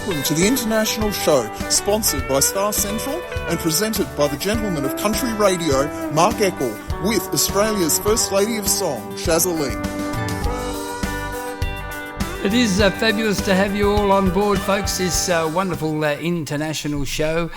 Welcome to the International Show, sponsored by Star Central and presented by the gentleman of country radio, Mark Eckel, with Australia's First Lady of Song, Shaza Leigh. It is fabulous to have you all on board, folks, this wonderful international show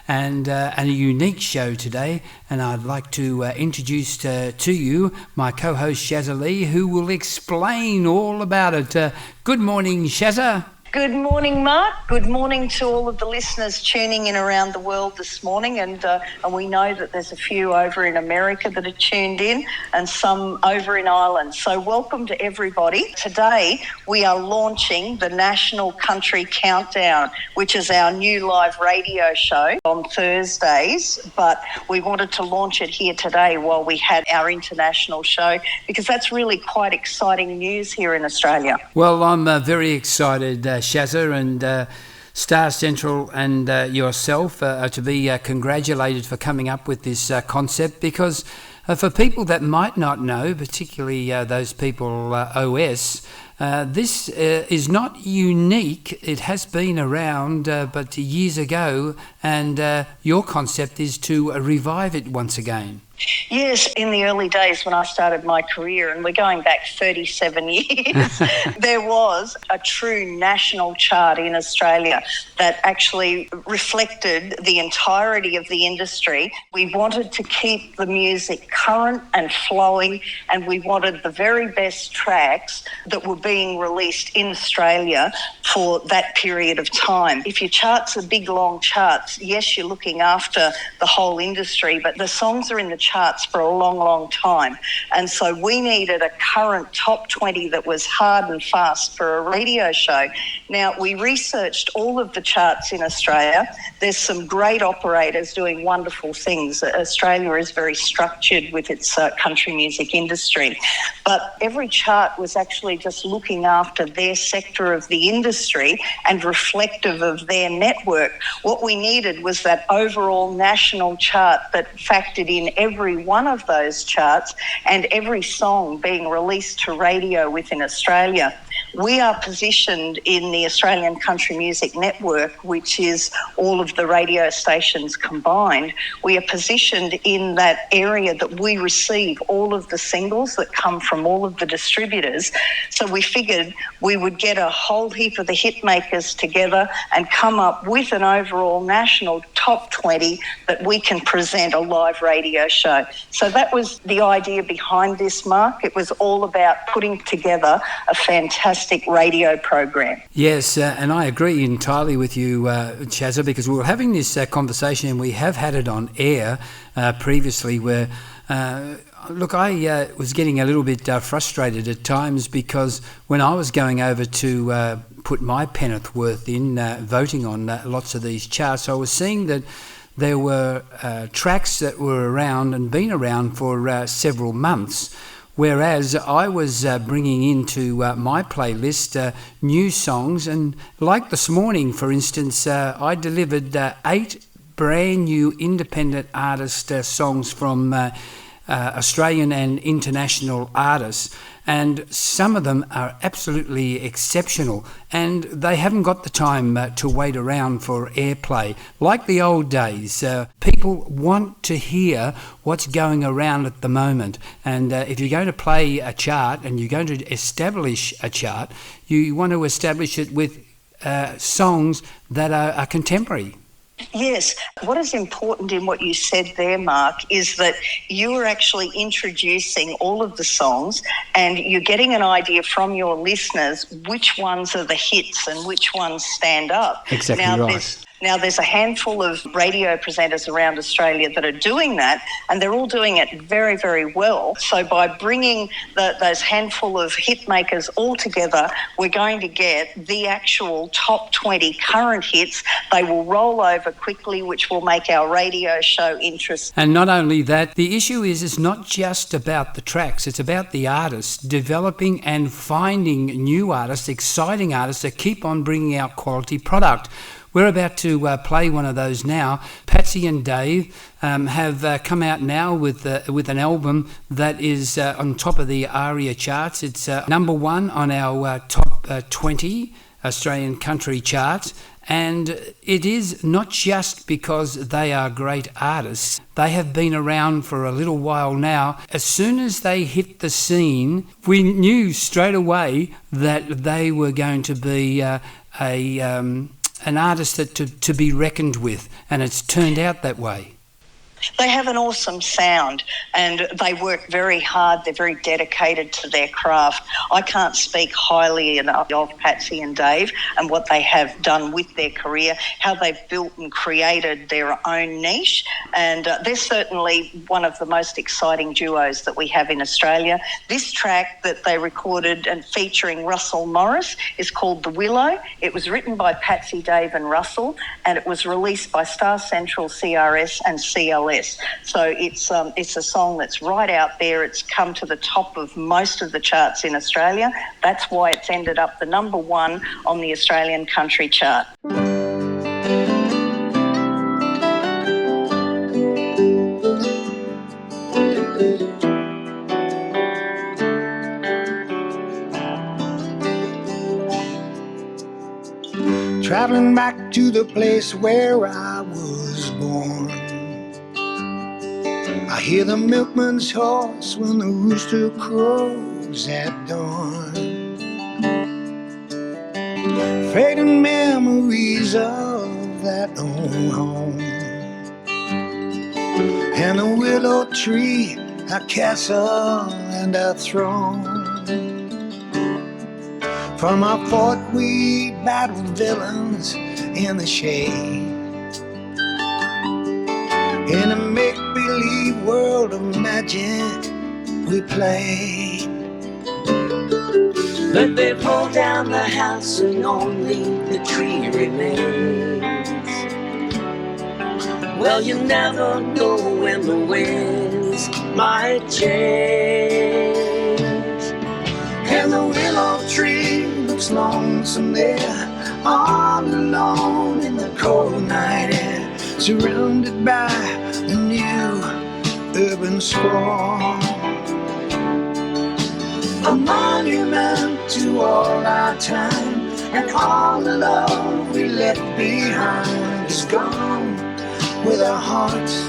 and a unique show today. And I'd like to introduce to you my co-host Shaza Leigh, who will explain all about it. Good morning, Shaza. Good morning, Mark. Good morning to all of the listeners tuning in around the world this morning. And we know that there's a few over in America that are tuned in and some over in Ireland. So welcome to everybody. Today we are launching the National Country Countdown, which is our new live radio show on Thursdays. But we wanted to launch it here today while we had our international show, because that's really quite exciting news here in Australia. Well, I'm very excited, Shaza, and Star Central and yourself are to be congratulated for coming up with this concept, because for people that might not know, particularly those people OS, this is not unique. It has been around but years ago, and your concept is to revive it once again. Yes, in the early days when I started my career, and we're going back 37 years, there was a true national chart in Australia that actually reflected the entirety of the industry. We wanted to keep the music current and flowing, and we wanted the very best tracks that were being released in Australia for that period of time. If your charts are big, long charts, yes, you're looking after the whole industry, but the songs are in the charts for a long, long time. And so we needed a current top 20 that was hard and fast for a radio show. Now, we researched all of the charts in Australia. There's some great operators doing wonderful things. Australia is very structured with its country music industry. But every chart was actually just looking after their sector of the industry and reflective of their network. What we needed was that overall national chart that factored in every one of those charts and every song being released to radio within Australia. We are positioned in the Australian Country Music Network, which is all of the radio stations combined. We are positioned in that area that we receive all of the singles that come from all of the distributors. So we figured we would get a whole heap of the hit makers together and come up with an overall national top 20 that we can present a live radio show. So that was the idea behind this, Mark. It was all about putting together a fantastic radio program. Yes, and I agree entirely with you, Shaza, because we were having this conversation, and we have had it on air previously, where look, I was getting a little bit frustrated at times, because when I was going over to put my penn'orth in voting on lots of these charts, I was seeing that there were tracks that were around and been around for several months, whereas I was bringing into my playlist new songs. And like this morning, for instance, I delivered 8 brand new independent artist songs from Australian and international artists, and some of them are absolutely exceptional, and they haven't got the time to wait around for airplay like the old days. People want to hear what's going around at the moment, and if you're going to play a chart and you're going to establish a chart, you want to establish it with songs that are contemporary. Yes. What is important in what you said there, Mark, is that you are actually introducing all of the songs, and you're getting an idea from your listeners which ones are the hits and which ones stand up. Exactly right. Now, there's a handful of radio presenters around Australia that are doing that, and they're all doing it very, very well. So by bringing those handful of hit makers all together, we're going to get the actual top 20 current hits. They will roll over quickly, which will make our radio show interesting. And not only that, the issue is it's not just about the tracks, it's about the artists, developing and finding new artists, exciting artists that keep on bringing out quality product. We're about to play one of those now. Patsy and Dave have come out now with an album that is on top of the ARIA charts. It's number one on our top 20 Australian country charts. And it is not just because they are great artists. They have been around for a little while now. As soon as they hit the scene, we knew straight away that they were going to be an artist that to be reckoned with, and it's turned out that way. They have an awesome sound and they work very hard. They're very dedicated to their craft. I can't speak highly enough of Patsy and Dave and what they have done with their career, how they've built and created their own niche. And they're certainly one of the most exciting duos that we have in Australia. This track that they recorded and featuring Russell Morris is called The Willow. It was written by Patsy, Dave and Russell, and it was released by Star Central, CRS and CLS. So it's a song that's right out there. It's come to the top of most of the charts in Australia. That's why it's ended up the number one on the Australian country chart. Traveling back to the place where I was born, I hear the milkman's horse when the rooster crows at dawn. Fading memories of that old home, and a willow tree, a castle and a throne. From our fort we battled villains in the shade, in a make-believe world of magic we played. But they pulled down the house and only the tree remains. Well, you never know when the winds might change. And the willow tree looks lonesome there, all alone in the cold night air, surrounded by the new urban sprawl. A monument to all our time, and all the love we left behind is gone, with our hearts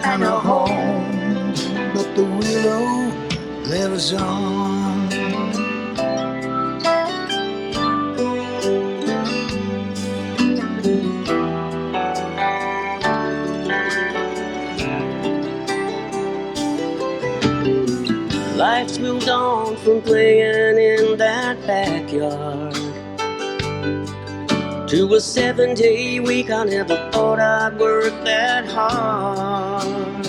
and our home. But the willow lives on. Life's moved on from playing in that backyard to a 7-day week. I never thought I'd work that hard.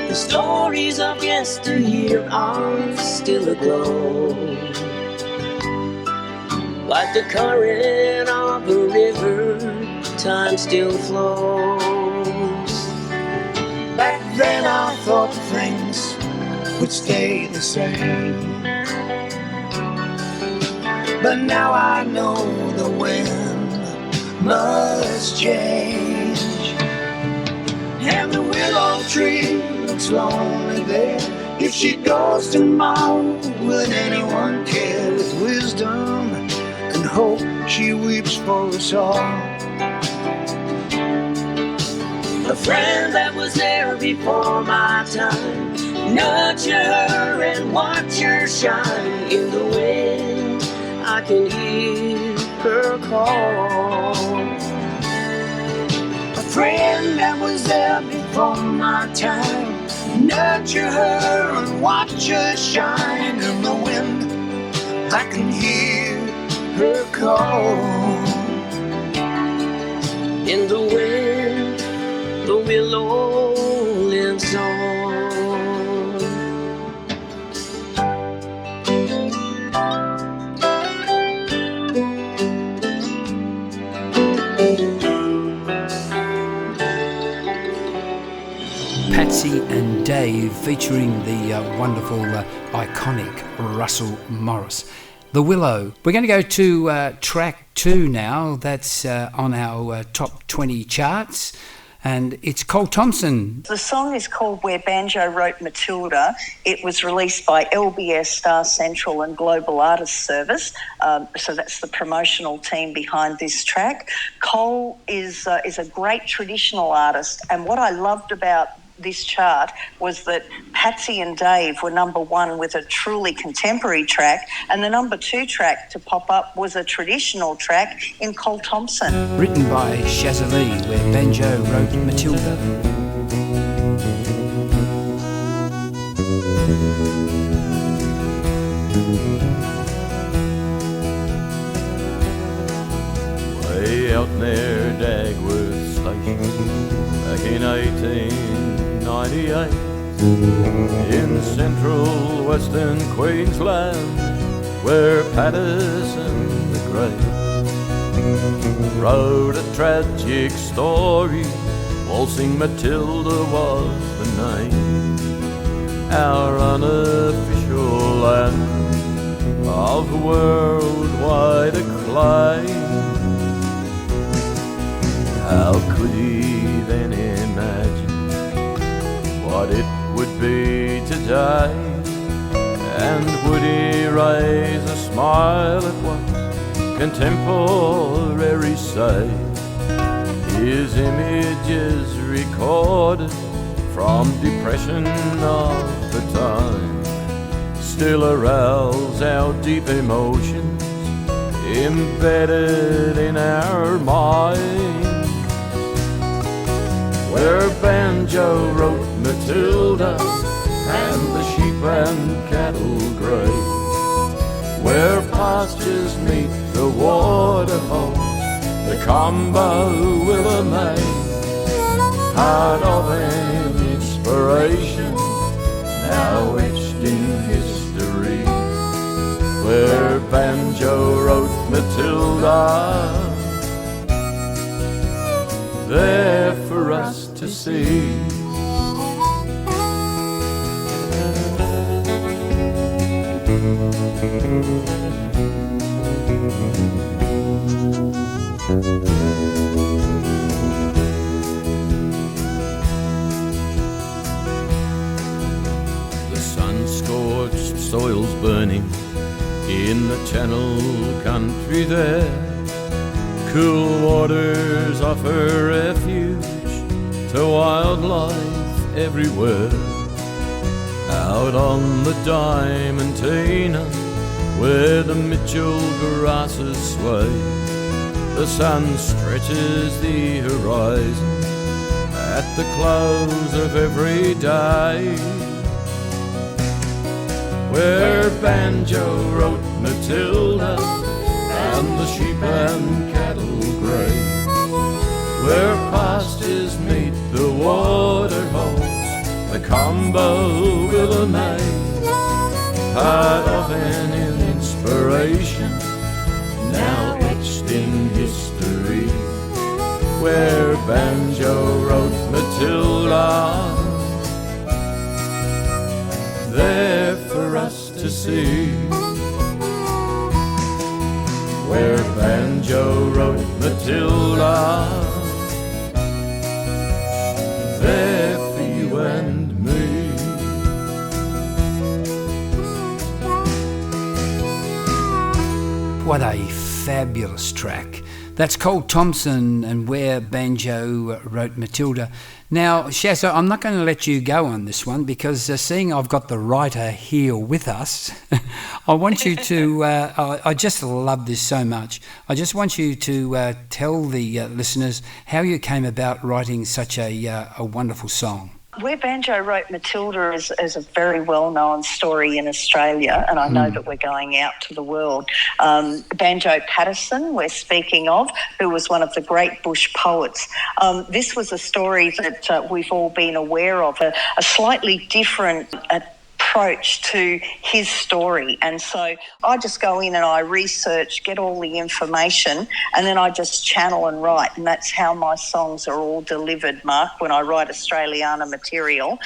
The stories of yesteryear are still aglow, like the current of a river, time still flows. Back then I thought things would stay the same, but now I know the wind must change. And the willow tree looks lonely there. If she goes tomorrow, would anyone care? With wisdom and hope she weeps for us all. A friend that was there before my time, nurture her and watch her shine. In the wind I can hear her call. A friend that was there before my time, nurture her and watch her shine. In the wind I can hear her call. In the wind the willow lives on. Patsy and Dave featuring the wonderful, iconic Russell Morris. The Willow. We're going to go to track 2 now. That's on our top 20 charts. and it's Col Thomson. The song is called Where Banjo Wrote Matilda. It was released by LBS, Star Central and Global Artists Service. So that's the promotional team behind this track. Col is a great traditional artist, and what I loved about this chart was that Patsy and Dave were number one with a truly contemporary track, and the number two track to pop up was a traditional track in Col Thomson. Written by Shaza Leigh, Where Banjo Wrote Matilda. Way out near Dagworth Station back in 1898 in central western Queensland, where Patterson the Great wrote a tragic story. Waltzing Matilda was the name, our unofficial anthem of worldwide acclaim. How could he then imagine what it would be today? And would he raise a smile at what contemporaries say? His image is recorded from depression of the time, still arouse our deep emotions embedded in our mind. Where banjo wrote Matilda and the sheep and cattle graze, where pastures meet the waterholes, the combo will amaze. Heart of an inspiration, now etched in history, where banjo wrote Matilda, there for us to see. The sun-scorched soil's burning in the Channel country there. Cool waters offer refuge to wildlife everywhere. Out on the Diamantina, where the Mitchell grasses sway, the sun stretches the horizon at the close of every day. Where banjo wrote Matilda and the sheep and cattle graze, where pastures meet the waterholes, the combo will amaze. Part of an inspiration, now etched in history, where banjo wrote Matilda, there for us to see. Where banjo wrote Matilda, there for you and me. What a fabulous track. That's Col Thomson and Where Banjo Wrote Matilda. Now, Shaza, I'm not going to let you go on this one because seeing I've got the writer here with us, I want you to, I just love this so much. I just want you to tell the listeners how you came about writing such a wonderful song. Where Banjo Wrote Matilda is a very well-known story in Australia, and I know that we're going out to the world. Banjo Patterson, we're speaking of, who was one of the great bush poets. This was a story that we've all been aware of, a slightly different approach to his story. And so I just go in and I research, get all the information, and then I just channel and write. And that's how my songs are all delivered, Mark, when I write Australiana material.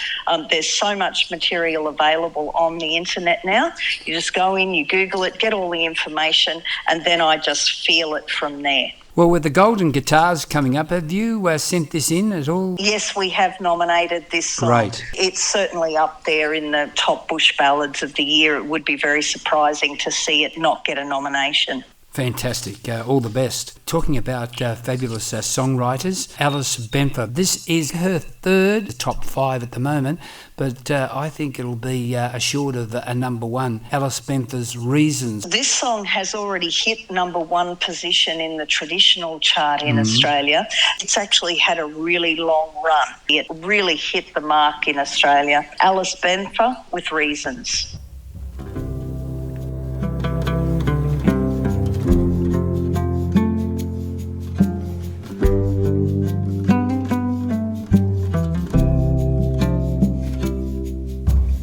There's so much material available on the internet now. You just go in, you Google it, get all the information, and then I just feel it from there. Well, with the Golden Guitars coming up, have you sent this in at all? Yes, we have nominated this song. Great. It's certainly up there in the top bush ballads of the year. It would be very surprising to see it not get a nomination. Fantastic. All the best. Talking about fabulous songwriters, Alice Benfer. This is her third top 5 at the moment, but I think it'll be assured of a number 1. Alice Benfer's Reasons. This song has already hit number 1 position in the traditional chart in Australia. It's actually had a really long run. It really hit the mark in Australia. Alice Benfer with Reasons.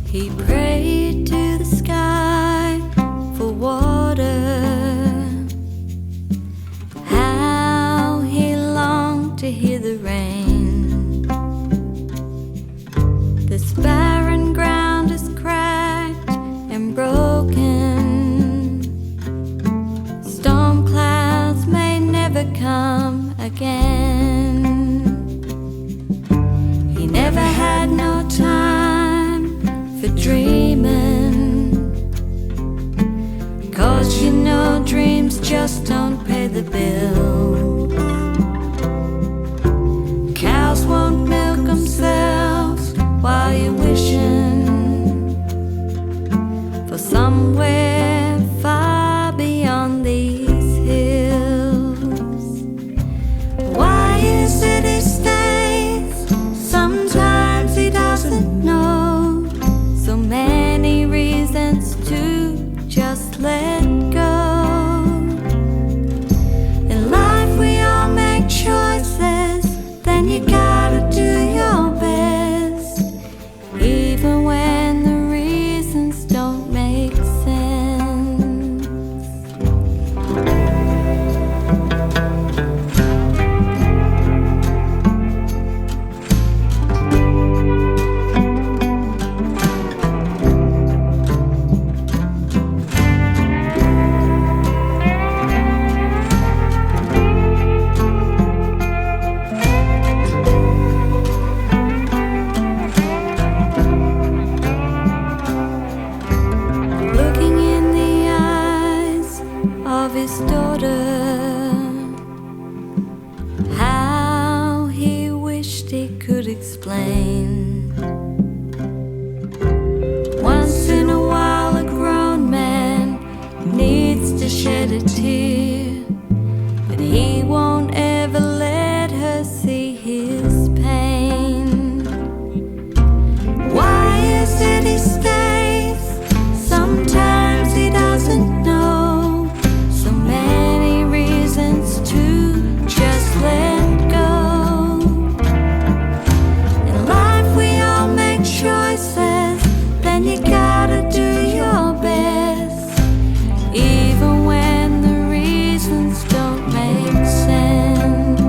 He prayed to the sky for water. How he longed to hear the rain. This barren ground is cracked and broken. Storm clouds may never come again. He never had no time for dreaming, 'cause you know dreams just don't pay the bill. Cows won't milk themselves while you're wishing for somewhere far beyond these hills. Why is it he stays? Sometimes he doesn't know. So many reasons to just let go. In life we all make choices, then you gotta do your best, even when the reasons don't make sense. Looking in the eyes of his daughter, how he wished he could explain. Once in a while a grown man needs to shed a tear, but he won't ever let her see his pain. Why is it he stays? Sometimes he doesn't know. So many reasons to just let go. In life we all make choices, then you gotta do your best, even when the reasons don't make sense.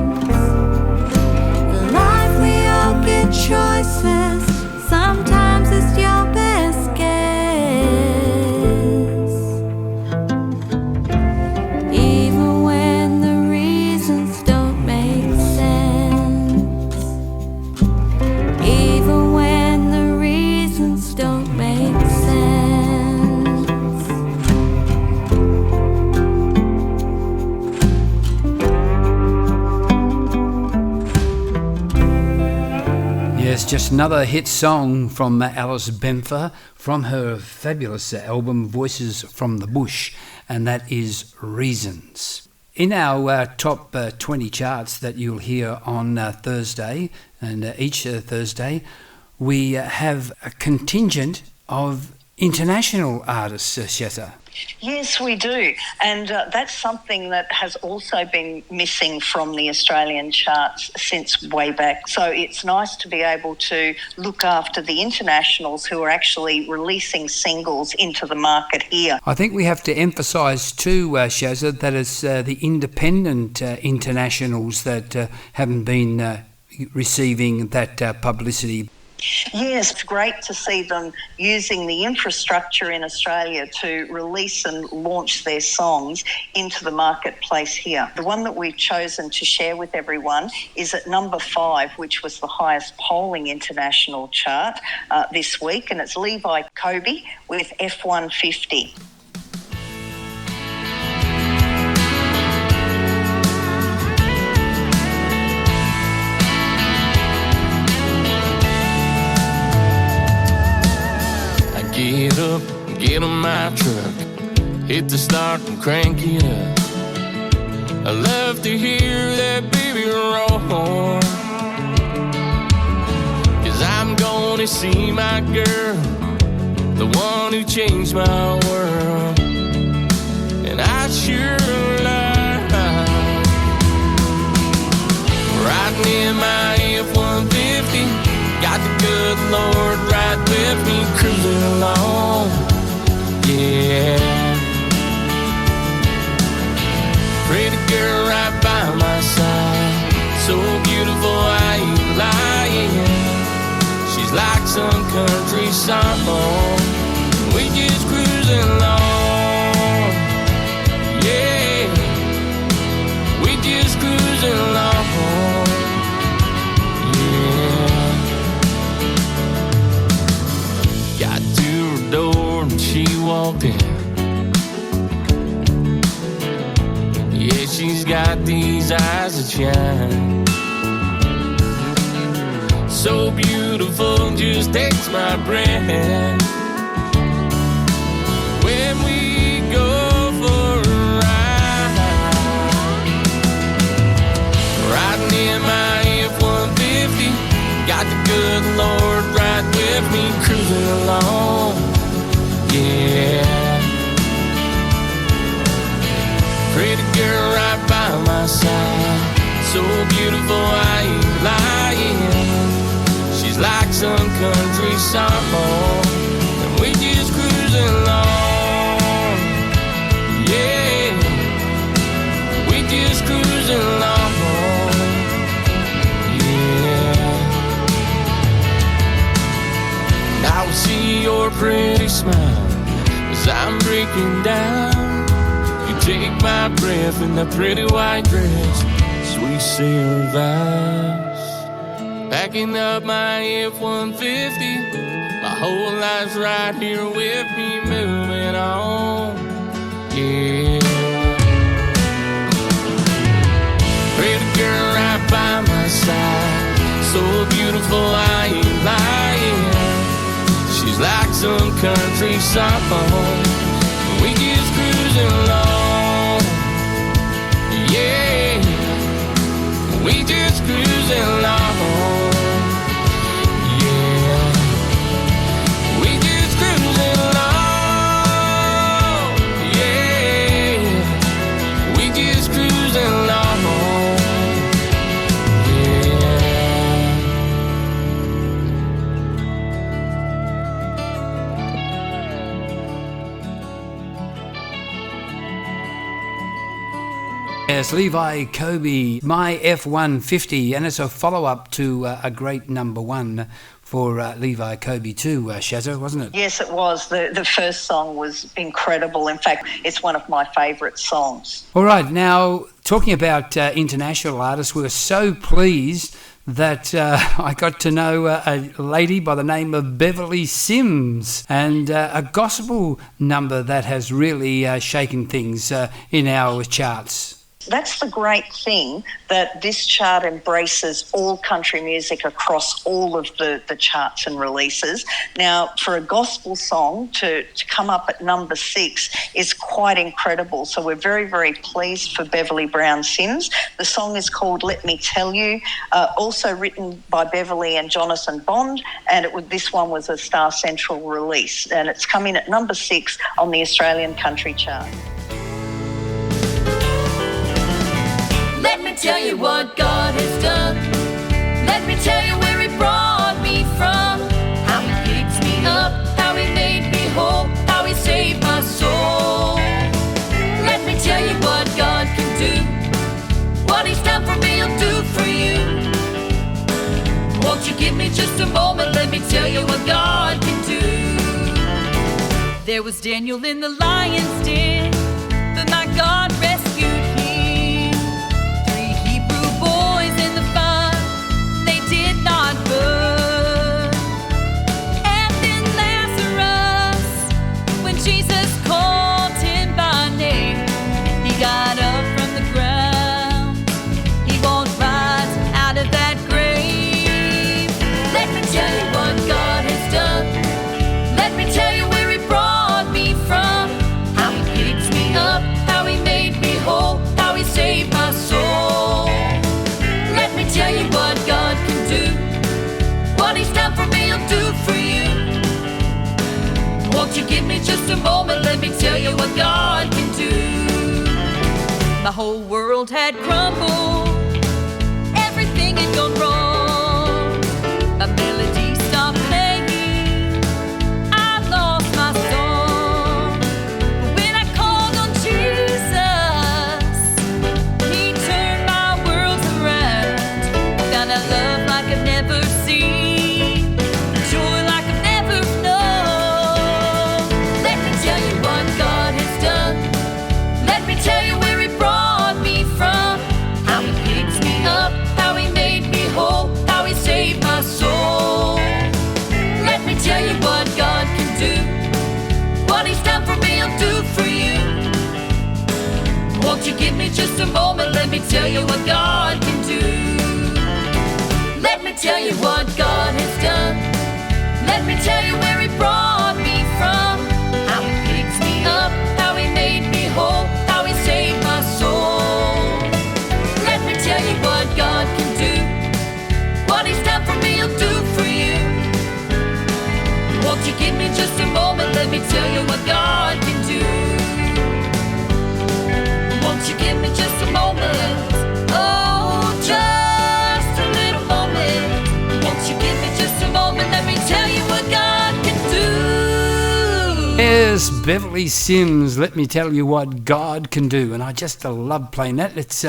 In life we all get choices, sometimes it's your best guess, even when the reasons don't make sense, even when the reasons don't make sense. Yes, just another hit song from Alice Benfer from her fabulous album Voices from the Bush, and that is Reasons. In our top 20 charts that you'll hear on Thursday, and each Thursday, we have a contingent of international artists, Shaza. Yes, we do. And that's something that has also been missing from the Australian charts since way back. So it's nice to be able to look after the internationals who are actually releasing singles into the market here. I think we have to emphasise too, Shaza, that it's the independent internationals that haven't been receiving that publicity. Yes, it's great to see them using the infrastructure in Australia to release and launch their songs into the marketplace here. The one that we've chosen to share with everyone is at number 5, which was the highest polling international chart this week, and it's Levi Coby with F-150. Get up, get on my truck, hit the start and crank it up. I love to hear that baby roar, 'cause I'm gonna see my girl, the one who changed my world, and I sure love riding in my F-150. Got the good Lord right with me, cruising along, yeah. Pretty girl right by my side, so beautiful I ain't lying. She's like some country song, we just cruising along, yeah. We just cruising along, yeah. Got to her door and she walked in. Yeah, she's got these eyes that shine, so beautiful, just takes my breath. When we go for a ride, riding in my F-150, got the good Lord right with me, cruising along, yeah. Pretty girl right by my side, so beautiful I ain't lying. She's like some country song, and we just cruising along, yeah. We just cruising along, yeah. I will see your pretty smile as I'm breaking down. You take my breath in that pretty white dress, sweet Sarah vibes. Packing up my F-150, my whole life's right here with me, moving on, yeah. Pretty girl right by my side, so beautiful I ain't lying. She's like some country song, we just cruising along, yeah. We just cruising along, yeah. We just cruising along, yeah. We just cruising along, Yes, Levi Coby, My F-150, and it's a follow-up to a great number 1 for Levi Coby too, Shaza, wasn't it? Yes, it was. The first song was incredible. In fact, it's one of my favourite songs. All right, now talking about international artists, we were so pleased that I got to know a lady by the name of Beverly Sims, and a gospel number that has really shaken things in our charts. That's the great thing, that this chart embraces all country music across all of the charts and releases. Now, for a gospel song to come up at number 6 is quite incredible. So we're very, very pleased for Beverly Brown Sims. The song is called Let Me Tell You, also written by Beverly and Jonathan Bond, and this one was a Star Central release, and it's coming at number 6 on the Australian country chart. Let me tell you what God has done. Let me tell you where He brought me from. How He picks me up, how He made me whole, how He saved my soul. Let me tell you what God can do. What He's done for me, He'll do for you. Won't you give me just a moment? Let me tell you what God can do. There was Daniel in the lion's den, but my God rescued him. 3 Hebrew boys in the fire, they did not burn. And then Lazarus, when Jesus called him by name, he got up from the ground. He won't rise out of that grave. Let me tell you what God has done. Let me tell you where he brought me from. How he picked me up, how he made me whole, how he saved my soul. Let me tell you what God can do. What he's done for me, he'll do for you. Won't you give me just a moment? Let me tell you what God can do. My whole world had crumbled. Everything had gone wrong. My melody stopped playing. I lost my song. But when I called on Jesus, he turned my world around. Found a love like I've never seen, joy like I've never known. Let me tell you what God has done. Let me tell you where he brought me from. How he picked me up, how he made me whole, how he saved my soul. Let me tell you what God can do. What he's done for me, he'll do for you. Won't you give me just a moment? Let me tell you what God can do. Let me tell you what God has done. Let me tell you where he brought me from. How he picked me up, how he made me whole, how he saved my soul. Let me tell you what God can do. What he's done for me, he'll do for you. Won't you give me just a moment? Let me tell you what God can do. Won't you give me just a moment? Oh, just a little moment. Won't you give me just a moment? Let me tell you what God can do. Yes, Beverly Sims, let me tell you what God can do. And I just love playing that. It's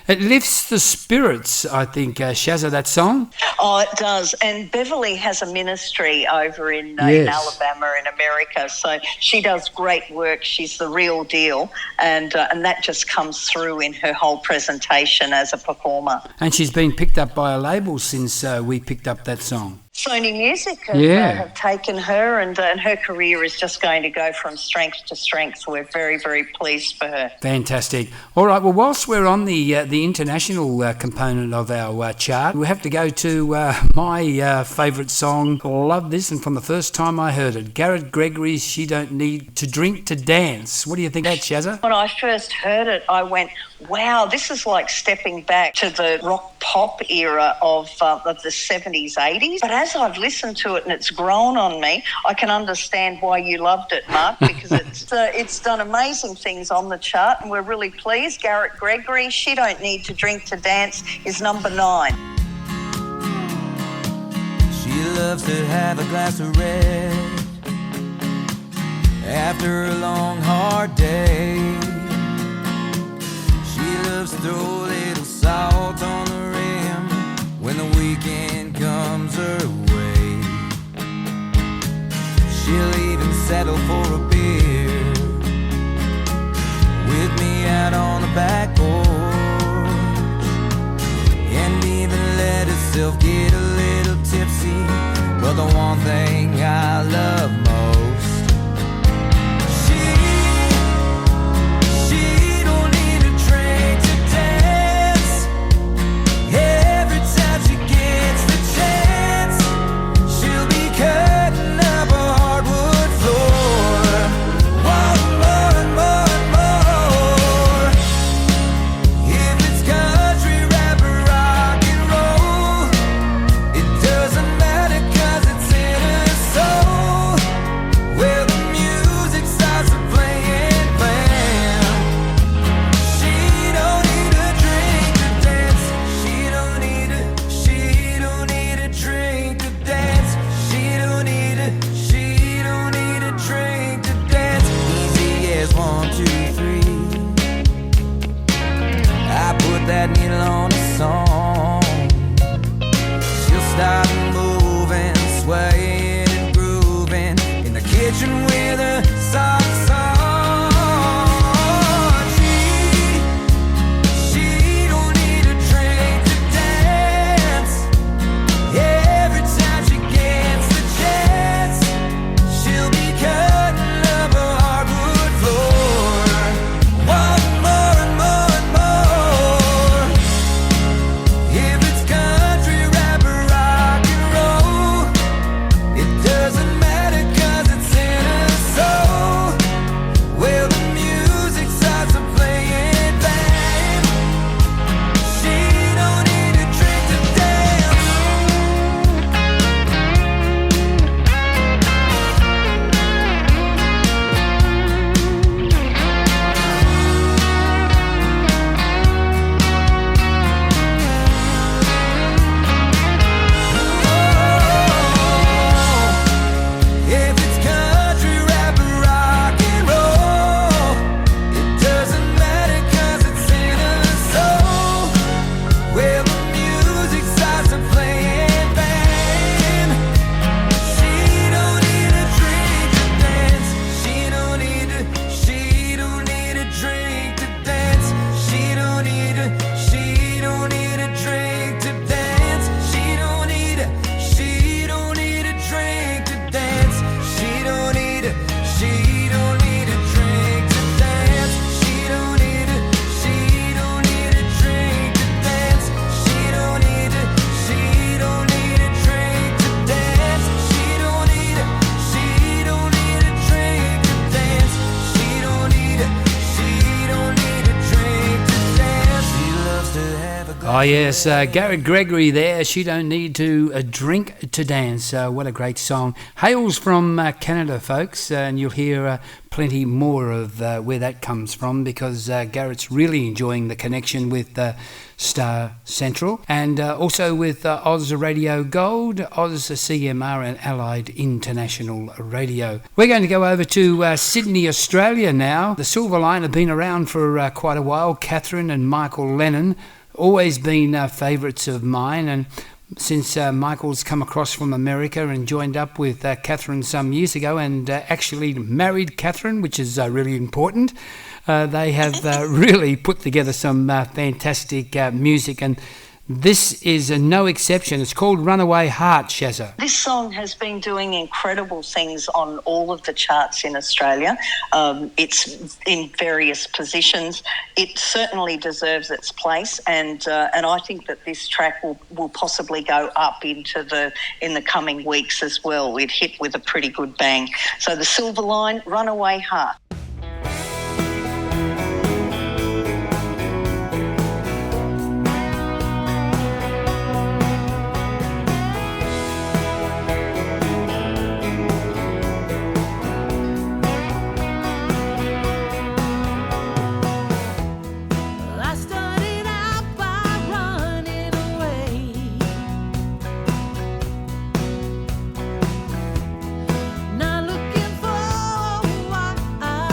it lifts the spirits, I think, Shaza, that song. Oh, it does. And Beverly has a ministry over in Yes. Alabama in America. So she does great work. She's the real deal. And that just comes through in her whole presentation as a performer. And she's been picked up by a label since we picked up that song. Sony Music have taken her, and her career is just going to go from strength to strength. We're very, very pleased for her. Fantastic. All right, well, whilst we're on the international component of our chart, we have to go to my favourite song. Love this, and from the first time I heard it, Garret Gregory's She Don't Need to Drink to Dance. What do you think of that, Shaza? When I first heard it, I went, wow, this is like stepping back to the rock pop era of the 70s, 80s. But as I've listened to it and it's grown on me, I can understand why you loved it, Mark, because it's done amazing things on the chart, and we're really pleased. Garret Gregory, She Don't Need to Drink to Dance, is number 9. She loves to have a glass of red after a long, hard day. She loves to throw a little salt on the rim when the weekend comes her way. She'll even settle for a beer with me out on the back porch, and even let herself get a little tipsy. But the one thing I love most, she don't need a drink to dance. Every time she gets the chance, she'll be cutting up a hardwood floor. One more and more and more. If it's country, rap, or rock and roll, it doesn't matter 'cause it's in her soul. kitchen with her socks on. She don't need a drink to dance. Every time she gets the chance, she'll be cutting up a hardwood floor. One more and more and more. If it's country, rap, or rock and roll, it doesn't matter 'cause it's in her soul. Well, the music starts to play it bang. She don't need a drink to dance. If it's country, rap, or rock and roll, it doesn't matter 'cause it's in her soul. Well, the music starts to play it bang. She don't need a drink to dance. She don't need a drink to dance. She don't need a drink to dance. She don't need a drink to dance. She don't need a drink to dance. She don't need a drink to dance. She don't need a drink to dance. She don't need a drink to dance. She don't need a drink to dance. She don't need a drink to dance. She loves to have a Oh yes, Garret Gregory there. She don't need to drink to dance. What a great song. Hails from Canada, folks, and you'll hear plenty more of where that comes from, because Garrett's really enjoying the connection with Star Central and also with Oz Radio Gold, Oz CMR and Allied International Radio. We're going to go over to Sydney, Australia now. The Silverline have been around for quite a while. Catherine and Michael Lennon, always been favourites of mine, and since Michael's come across from America and joined up with Catherine some years ago and actually married Catherine, which is really important, they have really put together some fantastic music, and this is no exception. It's called Runaway Heart, Shaza. This song has been doing incredible things on all of the charts in Australia. It's in various positions. It certainly deserves its place, and I think that this track will possibly go up in the coming weeks as well. It hit with a pretty good bang. So the Silverline, Runaway Heart. I started out by running away, not looking for a while.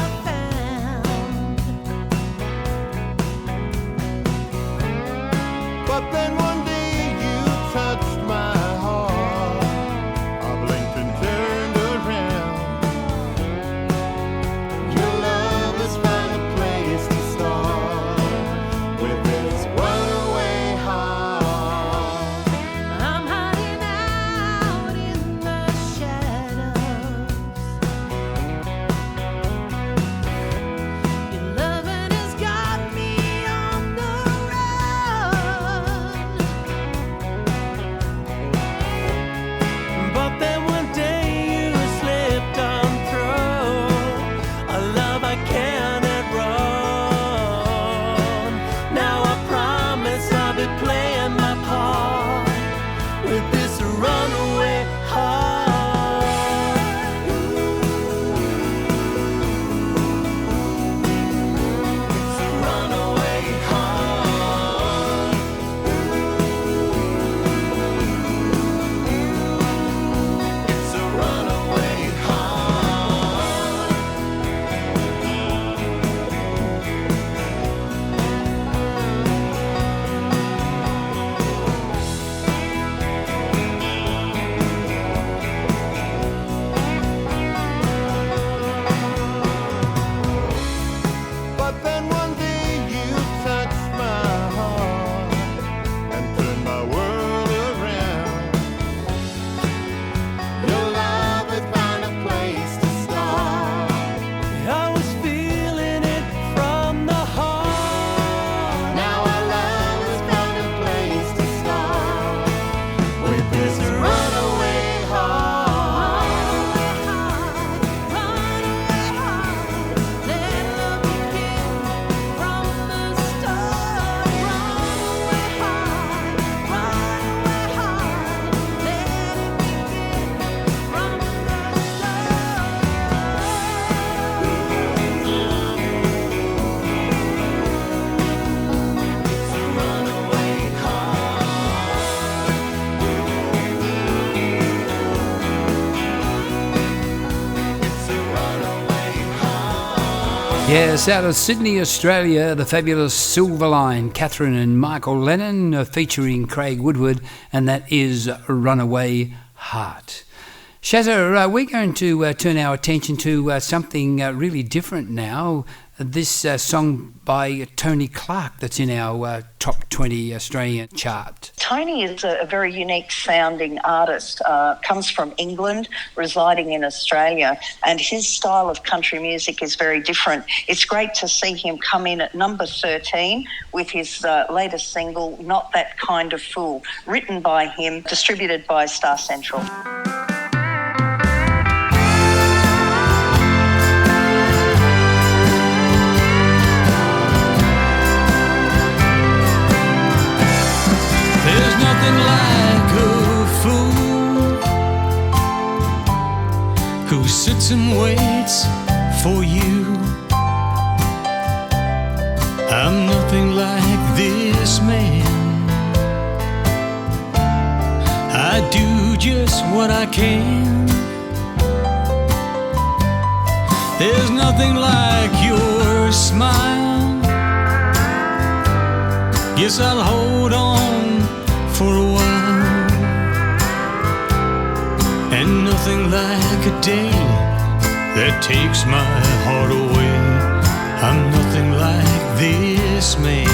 Yes, out of Sydney, Australia, the fabulous Silverline, Catherine and Michael Lennon, featuring Craig Woodward, and that is Runaway Heart. Shaza, we're going to turn our attention to something really different now. This song by Tony Clarke that's in our top 20 Australian chart. Tony is a very unique sounding artist, comes from England, residing in Australia, and his style of country music is very different. It's great to see him come in at number 13 with his latest single, Not That Kind of Fool, written by him, distributed by Star Central. There's nothing like a fool who sits and waits for you. I'm nothing like this man. I do just what I can. There's nothing like your smile. Yes, I'll hold on for a while. And nothing like a day that takes my heart away. I'm nothing like this man.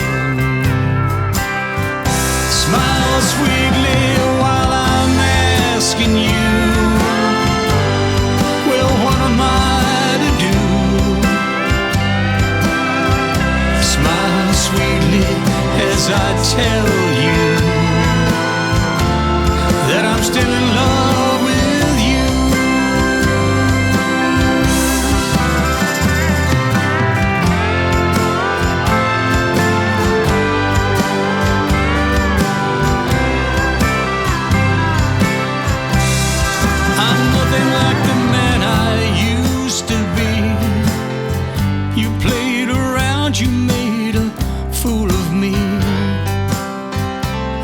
Smile sweetly while I'm asking you, well, what am I to do? Smile sweetly as I tell you that I'm still in love with you. I'm nothing like the man I used to be. You played around, you made a fool of me,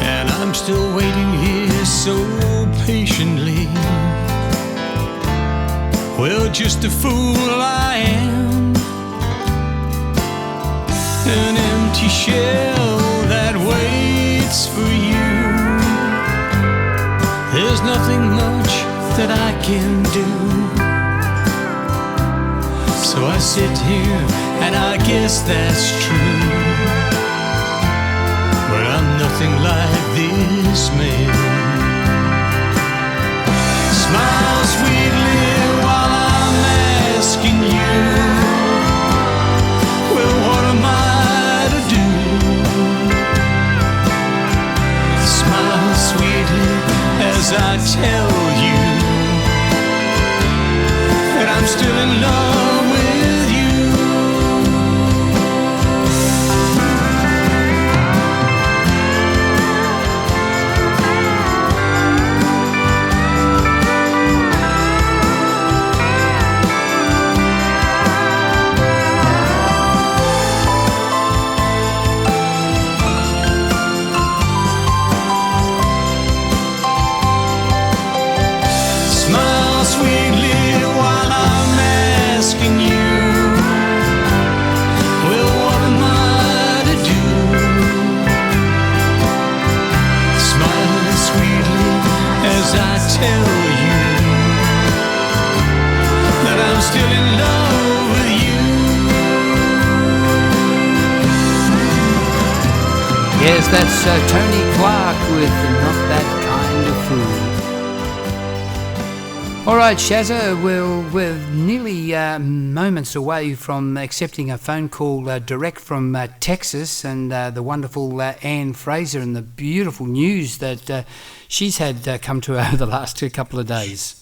and I'm still waiting here so patiently. Well, just a fool I am, an empty shell that waits for you. There's nothing much that I can do, so I sit here and I guess that's true. But I'm nothing like this man. Smile sweetly while I'm asking you, well, what am I to do? Smile sweetly as I tell you that I'm still in love with you. Smile sweetly while I'm asking you, well, what am I to do? Smile sweetly as I tell you that I'm still in love with you. Yes, that's Tony Clarke with Not That Kind of Fool. All right, Shaza, we're nearly moments away from accepting a phone call direct from Texas, and the wonderful Anne Fraser, and the beautiful news that she's had come to her over the last couple of days.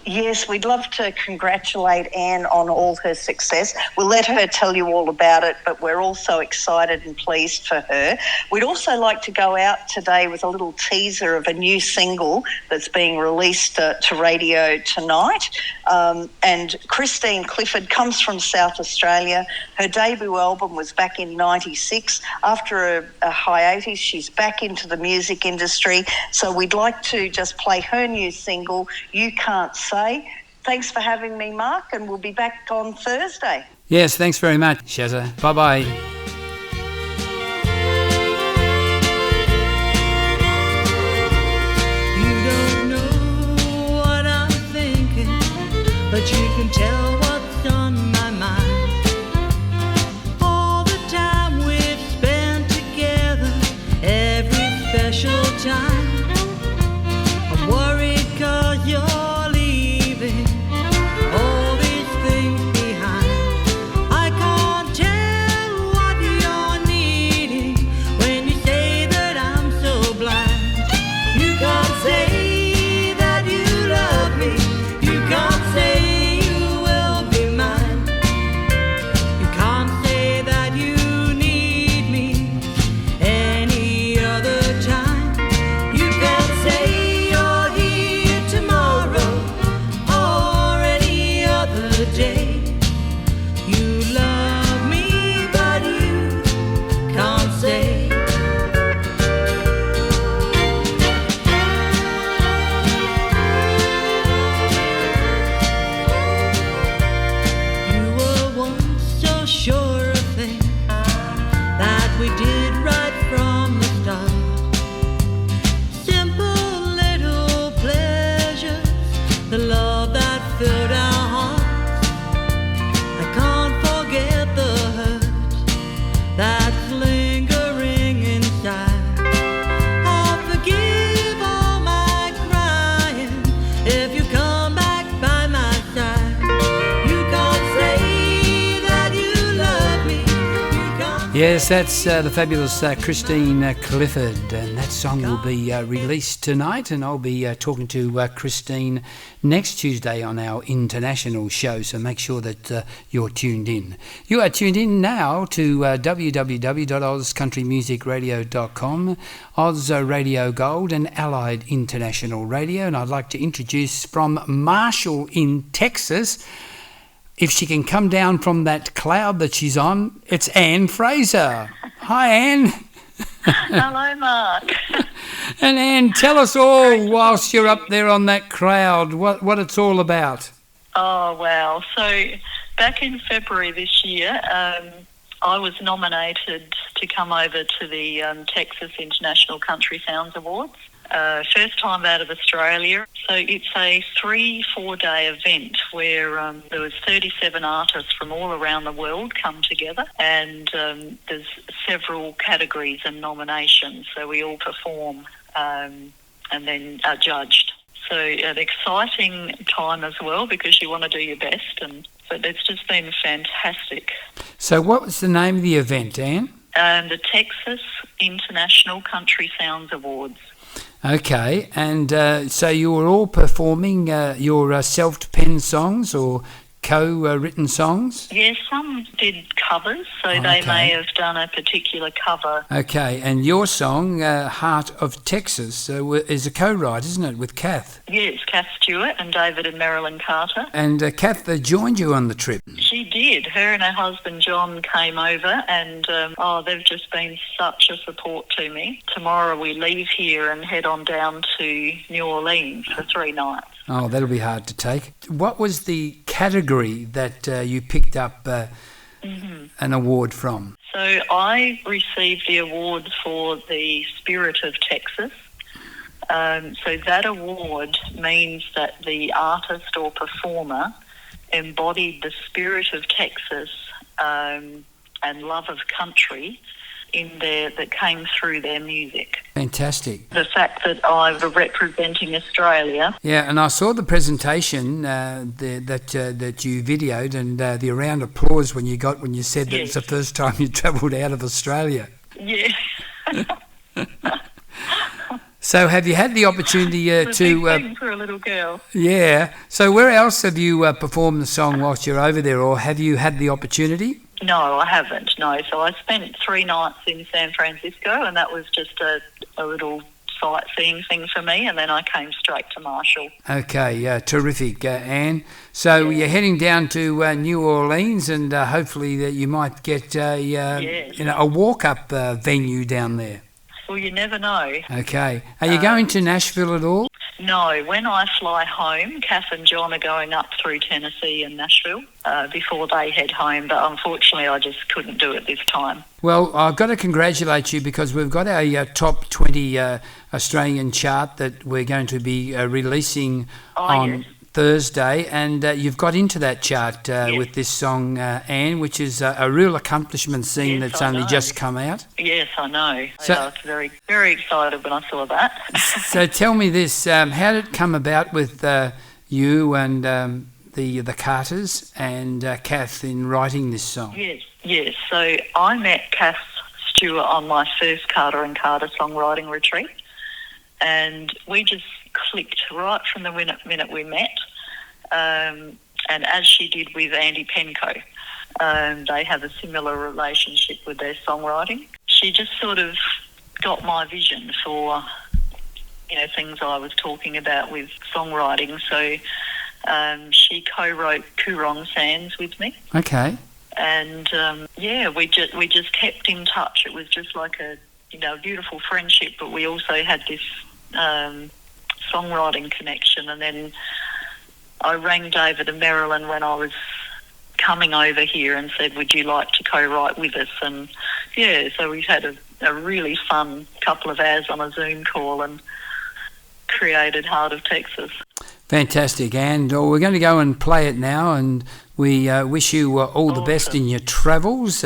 Yes, we'd love to congratulate Anne on all her success. We'll let her tell you all about it, but we're also excited and pleased for her. We'd also like to go out today with a little teaser of a new single that's being released to radio tonight. And Christine Clifford comes from South Australia. Her debut album was back in 96. After a hiatus, she's back into the music industry. So we'd like to just play her new single, You Can't Say. Thanks for having me, Mark, and we'll be back on Thursday. Yes, thanks very much, Shaza. Bye-bye. But you can tell what's on my mind. All the time we've spent together, every special time. I'm worried 'cause you're leaving all these things behind. I can't tell what you're needing when you say that I'm so blind. You can't say that you love me. You can't say Yes, that's the fabulous Christine Clifford, and that song will be released tonight, and I'll be talking to Christine next Tuesday on our international show, so make sure that you're tuned in. You are tuned in now to www.ozcountrymusicradio.com, Oz Radio Gold and Allied International Radio, and I'd like to introduce from Marshall in Texas, if she can come down from that cloud that she's on, it's Anne Fraser. Hi, Anne. Hello, Mark. And Anne, tell us all, whilst you're up there on that cloud, what it's all about. Oh, wow. So back in February this year, I was nominated to come over to the Texas International Country Sounds Awards. First time out of Australia. So it's a 3-4 day event where there was 37 artists from all around the world come together, and there's several categories and nominations. So we all perform and then are judged. So an exciting time as well, because you want to do your best, but it's just been fantastic. So what was the name of the event, Anne? The Texas International Country Sounds Awards. Okay, and so you were all performing your self-penned songs or co-written songs? Yes, some did covers, so they may have done a particular cover. Okay, and your song, Heart of Texas, is a co-write, isn't it, with Kath? Yes, Kath Stewart and David and Marilyn Carter. And Kath joined you on the trip? She did. Her and her husband John came over, and they've just been such a support to me. Tomorrow we leave here and head on down to New Orleans for 3 nights. Oh, that'll be hard to take. What was the category that you picked up an award from? So I received the award for the Spirit of Texas. So that award means that the artist or performer embodied the spirit of Texas and love of country that came through their music. Fantastic. The fact that I was representing Australia. Yeah, and I saw the presentation that you videoed, and the round of applause when you said that it's the first time you travelled out of Australia. Yes. So have you had the opportunity to... Big thing for a little girl. Yeah. So where else have you performed the song whilst you're over there, or have you had the opportunity? No, I haven't, no. So I spent 3 nights in San Francisco, and that was just a little sightseeing thing for me, and then I came straight to Marshall. Okay, terrific, Anne. So you're heading down to New Orleans, and hopefully that you might get a walk-up venue down there. Well, you never know. Okay. Are you going to Nashville at all? No, when I fly home, Kath and John are going up through Tennessee and Nashville before they head home, but unfortunately I just couldn't do it this time. Well, I've got to congratulate you because we've got a top 20 Australian chart that we're going to be releasing on Thursday, and you've got into that chart with this song, Anne, which is a real accomplishment seeing that's only just come out. Yes, I know. So, I was very, very excited when I saw that. So tell me this, how did it come about with you and the Carters and Kath in writing this song? Yes. So I met Kath Stewart on my first Carter and Carter songwriting retreat, and we just clicked right from the minute we met, and as she did with Andy Penco. They have a similar relationship with their songwriting. She just sort of got my vision for, things I was talking about with songwriting. So she co-wrote Coorong Sands with me. Okay. And we just kept in touch. It was just like a beautiful friendship, but we also had this songwriting connection. And then I rang David and Marilyn when I was coming over here and said, would you like to co-write with us? And so we've had a really fun couple of hours on a Zoom call and created Heart of Texas. Fantastic, and we're going to go and play it now, and we wish you all the best in your travels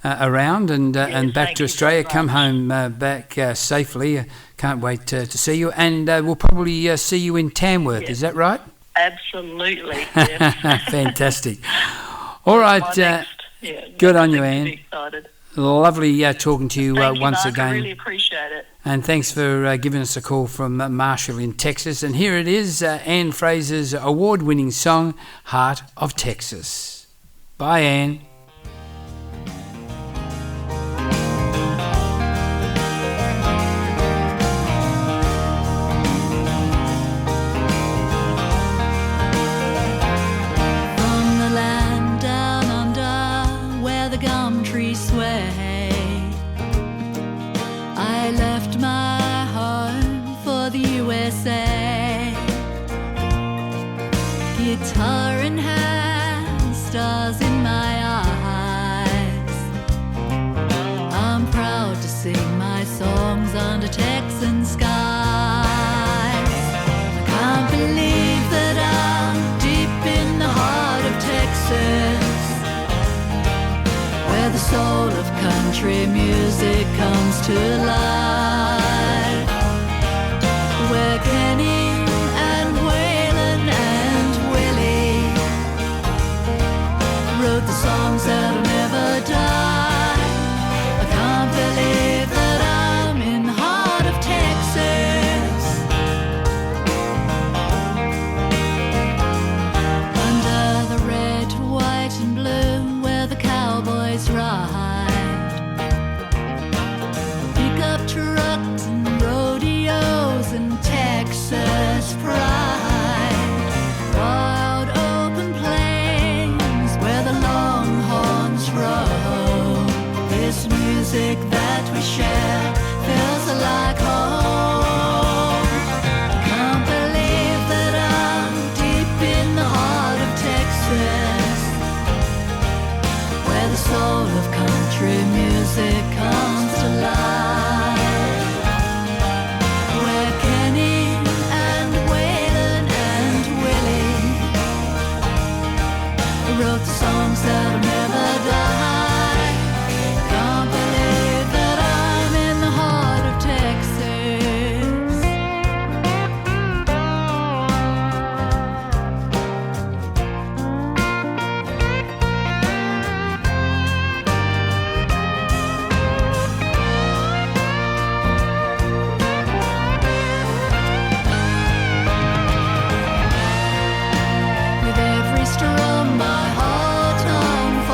around and back to Australia. Come home back safely. Can't wait to see you, and we'll probably see you in Tamworth. Is that right? Absolutely. Yes. Fantastic. All right. Good on you, Anne. Excited. Lovely talking to you once again. I really appreciate it. And thanks for giving us a call from Marshall in Texas. And here it is, Anne Fraser's award-winning song, Heart of Texas. Bye, Anne. From the land down under where the gum trees sway, I left my home for the USA. Guitar in hand, stars in my eyes. I'm proud to sing my songs under Texan skies. I can't believe that I'm deep in the heart of Texas, where the soul of country music comes to life, where Kenny and Waylon and Willie wrote the songs that'll never die. I can't believe that I'm in the heart of Texas, under the red, white and blue, where the cowboys ride, pickup trucks and rodeos and Texas pride, wild open plains where the longhorns roam. This music that we share feels like home. I can't believe that I'm deep in the heart of Texas, where the soul of country music comes to life, where Kenny and Waylon and Willie wrote the songs that'll never die. Can't believe that I'm in the heart of Texas. With every strum my heart on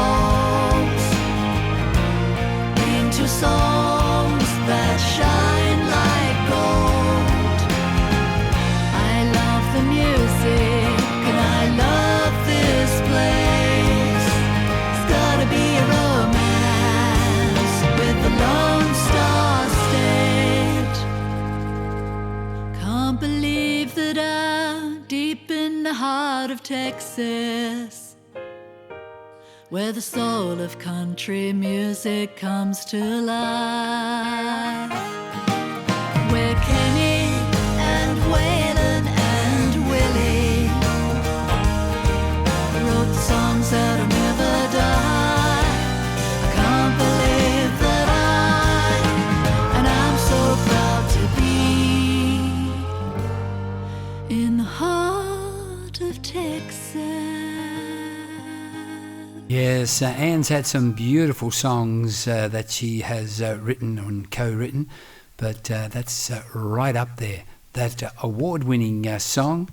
Texas, where the soul of country music comes to life, where Kenny and Waylon and Willie wrote the songs that'll never die. I can't believe that I'm so proud to be in the heart of Texas. Yes, Anne's had some beautiful songs that she has written and co-written, but that's right up there, that award-winning song,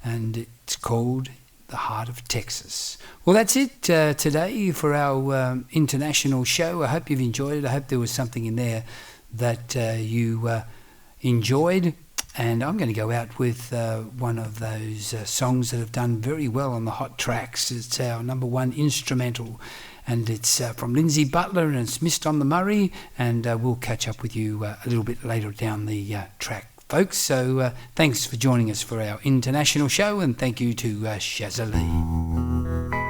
and it's called The Heart of Texas. Well, that's it today for our international show. I hope you've enjoyed it. I hope there was something in there that you enjoyed. And I'm going to go out with one of those songs that have done very well on the hot tracks. It's our number one instrumental, and it's from Lindsay Butler, and it's Mist on the Murray, and we'll catch up with you a little bit later down the track, folks. So thanks for joining us for our international show, and thank you to Shaza Leigh.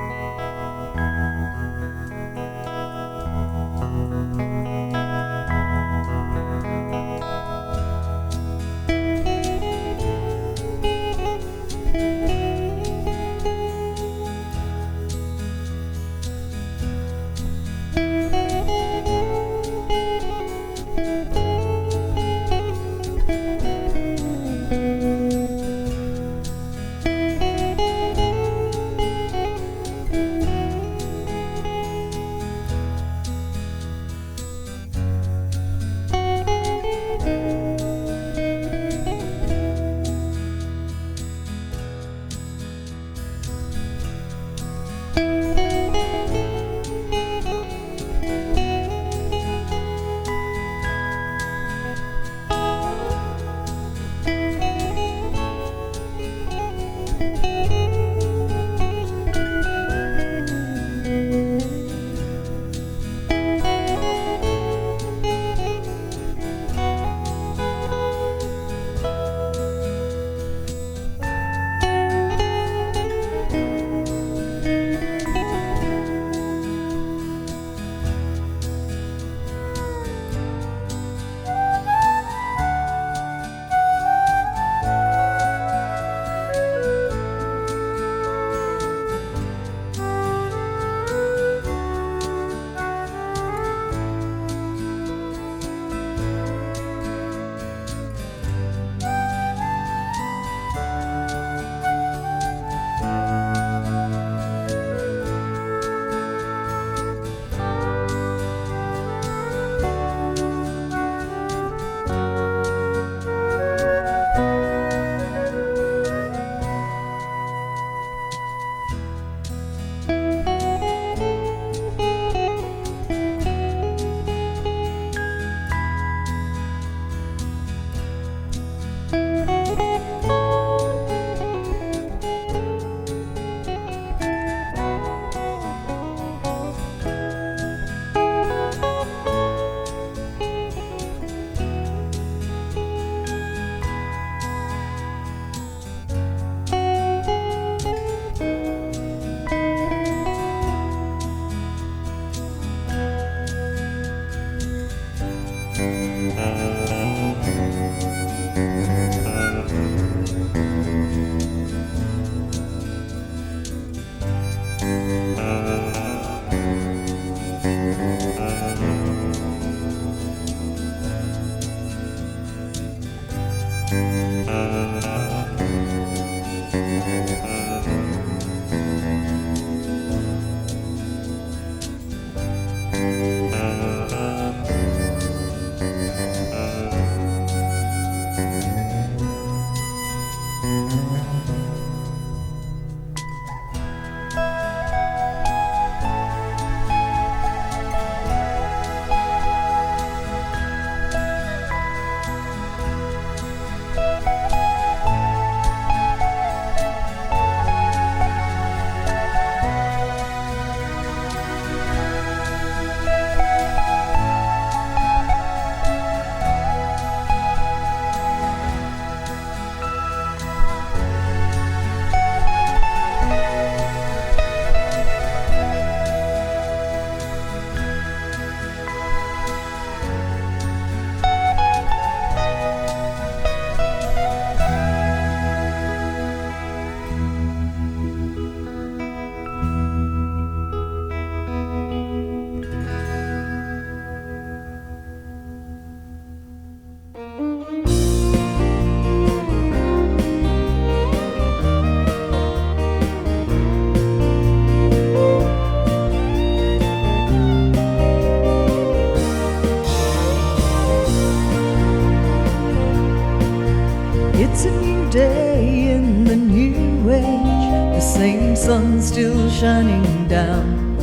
shining down.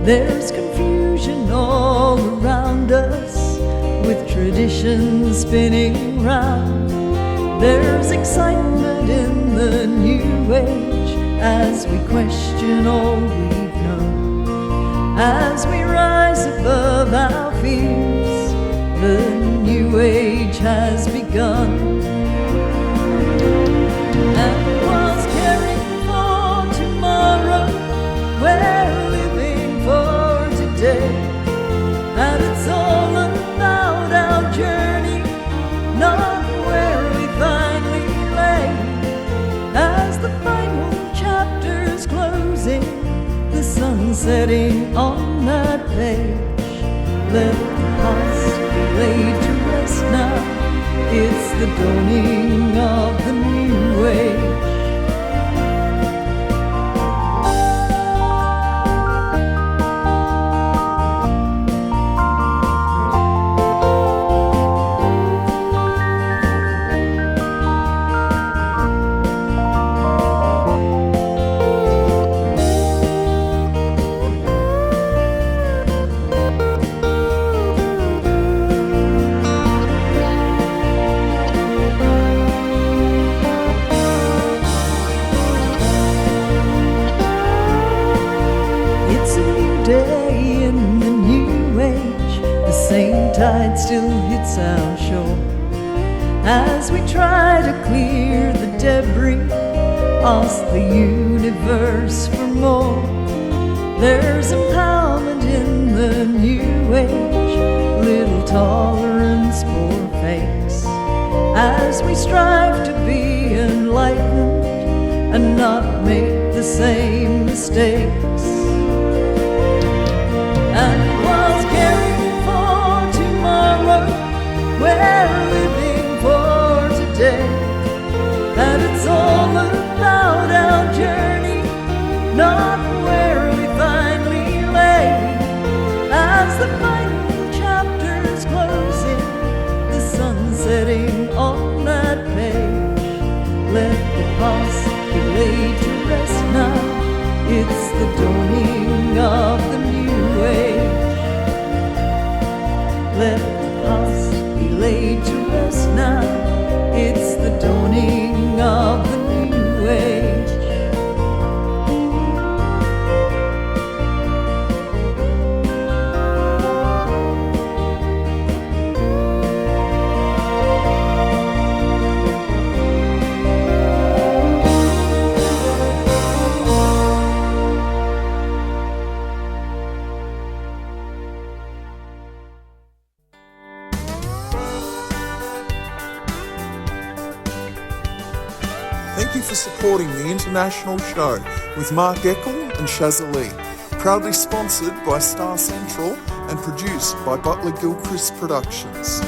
There's confusion all around us, with tradition spinning round. There's excitement in the new age as we question all we've known. As we rise above our fears, the new age has begun. And was caring for tomorrow, we're living for today. And it's all about our journey, not where we finally lay. As the final chapter's closing, the sun setting on that page. Let the past be laid to rest now. It's the dawning of the new age. Tide still hits our shore as we try to clear the debris, ask the universe for more. There's empowerment in the new age, little tolerance for fakes, as we strive to be enlightened and not make the same mistakes. And whilst caring we're living for today, and it's all about our journey, not where we finally lay. As the final chapter's closing, the sun setting on that page. Let the past be laid to rest now. It's the dawning of the new age. Let the past be laid to rest now. It's the dawning of the new age. Thank you for supporting the international show with Mark Eckel and Shaza Leigh. Proudly sponsored by Star Central and produced by Butler Gilchrist Productions.